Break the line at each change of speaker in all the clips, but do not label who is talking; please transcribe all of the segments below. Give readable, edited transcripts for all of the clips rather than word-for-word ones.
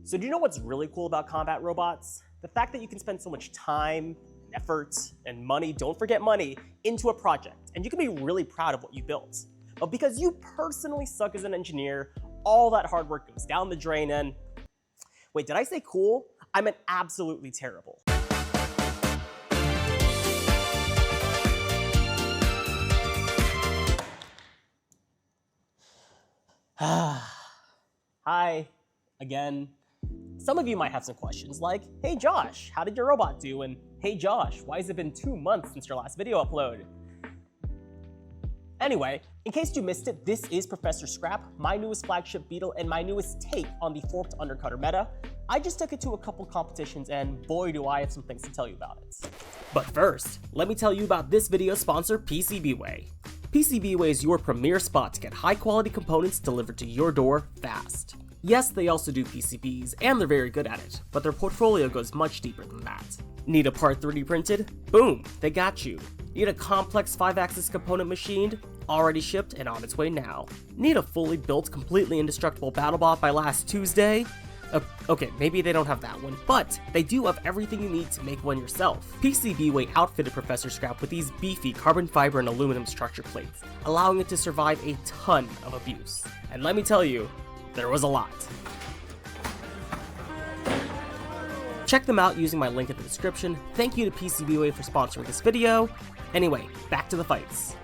So do you know what's really cool about combat robots? The fact that you can spend so much time, effort, and money, don't forget money, into a project, and you can be really proud of what you built. But because you personally suck as an engineer, all that hard work goes down the drain and... Wait, did I say cool? I meant absolutely terrible. Hi, again. Some of you might have some questions like, hey Josh, how did your robot do? And hey Josh, why has it been 2 months since your last video upload? Anyway, in case you missed it, this is Professor Scrap, my newest flagship beetle and my newest take on the forked undercutter meta. I just took it to a couple competitions and boy do I have some things to tell you about it. But first, let me tell you about this video's sponsor, PCBWay. PCBWay is your premier spot to get high quality components delivered to your door fast. Yes, they also do PCBs, and they're very good at it, but their portfolio goes much deeper than that. Need a part 3D printed? Boom, they got you. Need a complex 5-axis component machined? Already shipped and on its way now. Need a fully built, completely indestructible Battlebot by last Tuesday? Okay, maybe they don't have that one, but they do have everything you need to make one yourself. PCBWay outfitted Professor Scrap with these beefy carbon fiber and aluminum structure plates, allowing it to survive a ton of abuse. And let me tell you, there was a lot. Check them out using my link in the description. Thank you to PCBWay for sponsoring this video. Anyway, back to the fights.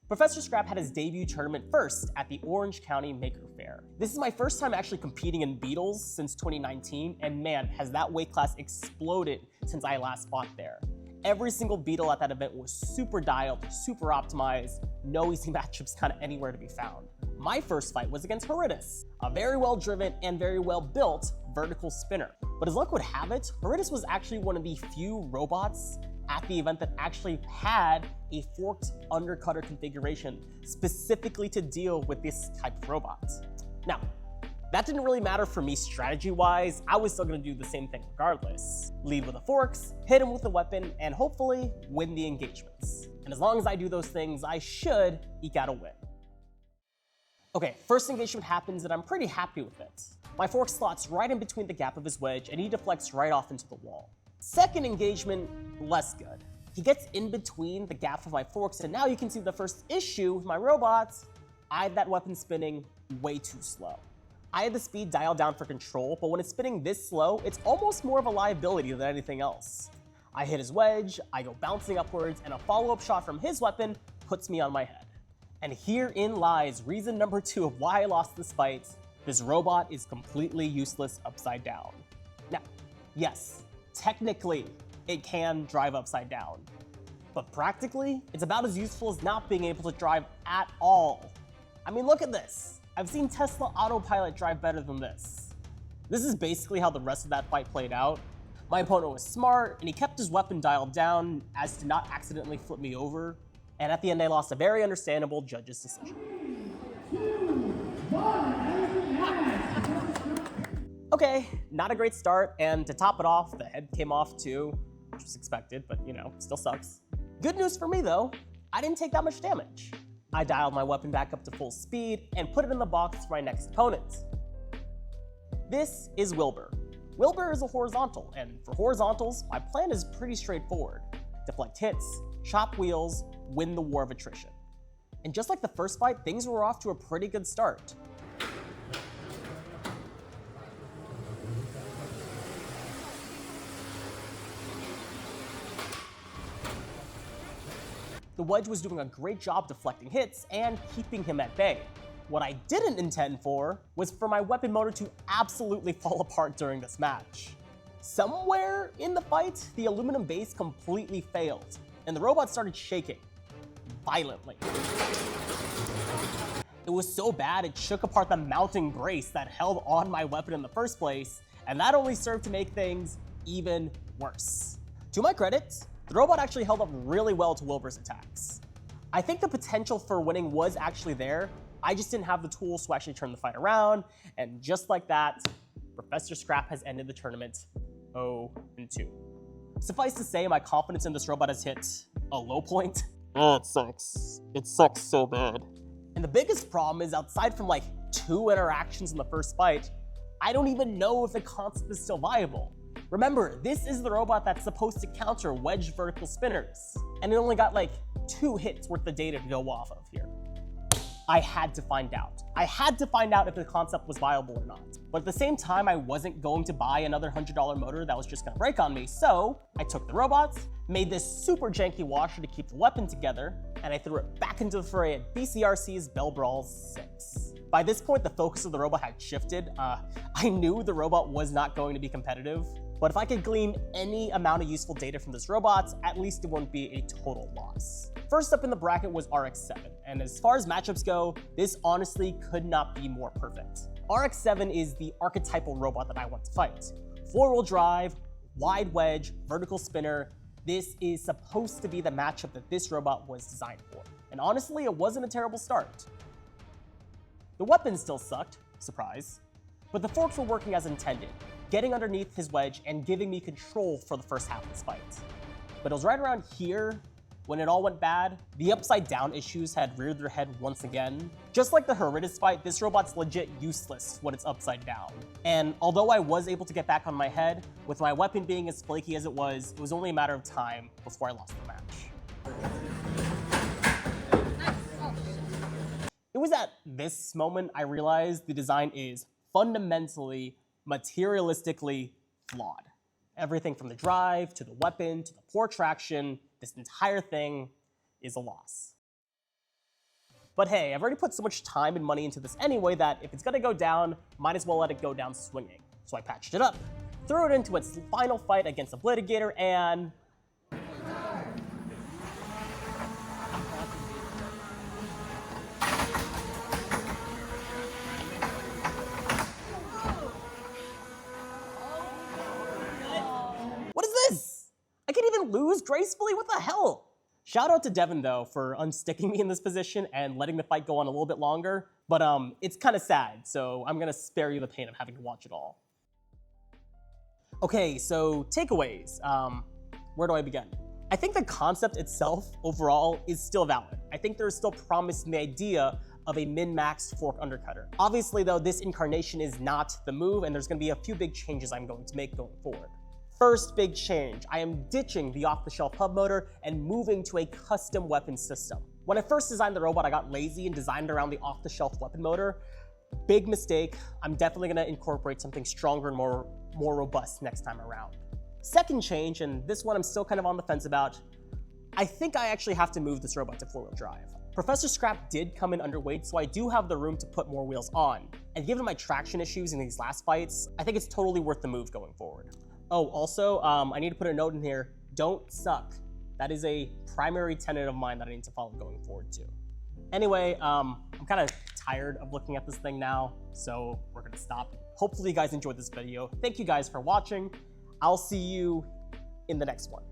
Professor Scrap had his debut tournament first at the Orange County Maker Faire. This is my first time actually competing in beetles since 2019, and man, has that weight class exploded since I last fought there. Every single beetle at that event was super dialed, super optimized, no easy matchups kind of anywhere to be found. My first fight was against Heritus, a very well driven and very well built vertical spinner. But as luck would have it, Heritus was actually one of the few robots at the event that actually had a forked undercutter configuration specifically to deal with this type of robot. Now, that didn't really matter for me strategy-wise. I was still going to do the same thing regardless. Lead with the forks, hit him with the weapon, and hopefully win the engagements. And as long as I do those things, I should eke out a win. Okay, first engagement happens and I'm pretty happy with it. My fork slots right in between the gap of his wedge and he deflects right off into the wall. Second engagement, less good. He gets in between the gap of my forks and now you can see the first issue with my robots. I had that weapon spinning way too slow. I had the speed dialed down for control, but when it's spinning this slow, it's almost more of a liability than anything else. I hit his wedge, I go bouncing upwards, and a follow-up shot from his weapon puts me on my head. And herein lies reason number 2 of why I lost this fight. This robot is completely useless upside down. Now, yes, technically, it can drive upside down. But practically, it's about as useful as not being able to drive at all. I mean, look at this. I've seen Tesla Autopilot drive better than this. This is basically how the rest of that fight played out. My opponent was smart, and he kept his weapon dialed down as to not accidentally flip me over. And at the end, I lost a very understandable judge's decision.
3, 2, 1,
Okay, not a great start, and to top it off, the head came off too, which was expected, but you know, still sucks. Good news for me though, I didn't take that much damage. I dialed my weapon back up to full speed and put it in the box for my next opponent. This is Wilbur. Wilbur is a horizontal, and for horizontals, my plan is pretty straightforward. Deflect hits, chop wheels, win the war of attrition. And just like the first fight, things were off to a pretty good start. The wedge was doing a great job deflecting hits and keeping him at bay. What I didn't intend for was for my weapon motor to absolutely fall apart during this match. Somewhere in the fight, the aluminum base completely failed, and the robot started shaking violently. It was so bad it shook apart the mounting brace that held on my weapon in the first place, and that only served to make things even worse. To my credit, the robot actually held up really well to Wilbur's attacks. I think the potential for winning was actually there, I just didn't have the tools to actually turn the fight around, and just like that, Professor Scrap has ended the tournament 0-2. Suffice to say, my confidence in this robot has hit a low point.
Oh, it sucks. It sucks so bad.
And the biggest problem is, outside from like 2 interactions in the first fight, I don't even know if the concept is still viable. Remember, this is the robot that's supposed to counter wedge vertical spinners, and it only got like 2 hits worth of data to go off of here. I had to find out. I had to find out if the concept was viable or not. But at the same time, I wasn't going to buy another $100 motor that was just gonna break on me, so I took the robots, made this super janky washer to keep the weapon together, and I threw it back into the fray at BCRC's Bell Brawls 6. By this point, the focus of the robot had shifted. I knew the robot was not going to be competitive, but if I could glean any amount of useful data from this robot, at least it wouldn't be a total loss. First up in the bracket was RX-7, and as far as matchups go, this honestly could not be more perfect. RX-7 is the archetypal robot that I want to fight. 4-wheel drive, wide wedge, vertical spinner. This is supposed to be the matchup that this robot was designed for. And honestly, it wasn't a terrible start. The weapon still sucked, surprise, but the forks were working as intended, getting underneath his wedge and giving me control for the first half of this fight. But it was right around here when it all went bad. The upside down issues had reared their head once again. Just like the Heredis fight, this robot's legit useless when it's upside down. And although I was able to get back on my head, with my weapon being as flaky as it was only a matter of time before I lost the match. It was at this moment I realized the design is fundamentally, materialistically flawed. Everything from the drive, to the weapon, to the poor traction, this entire thing is a loss. But hey, I've already put so much time and money into this anyway that if it's gonna go down, might as well let it go down swinging. So I patched it up, threw it into its final fight against the Blitigator, and what is this? I can't even lose gracefully? What the hell? Shout out to Devin though for unsticking me in this position and letting the fight go on a little bit longer, but it's kind of sad, so I'm gonna spare you the pain of having to watch it all. Okay, so takeaways. Where do I begin? I think the concept itself overall is still valid. I think there's still promise in the idea of a min-maxed fork undercutter. Obviously though, this incarnation is not the move, and there's gonna be a few big changes I'm going to make going forward. First big change, I am ditching the off-the-shelf hub motor and moving to a custom weapon system. When I first designed the robot, I got lazy and designed around the off-the-shelf weapon motor. Big mistake. I'm definitely gonna incorporate something stronger and more robust next time around. Second change, and this one I'm still kind of on the fence about, I think I actually have to move this robot to 4-wheel drive. Professor Scrap did come in underweight, so I do have the room to put more wheels on. And given my traction issues in these last fights, I think it's totally worth the move going forward. Oh, also, I need to put a note in here, don't suck. That is a primary tenet of mine that I need to follow going forward too. Anyway, I'm kind of tired of looking at this thing now, so we're gonna stop. Hopefully you guys enjoyed this video. Thank you guys for watching. I'll see you in the next one.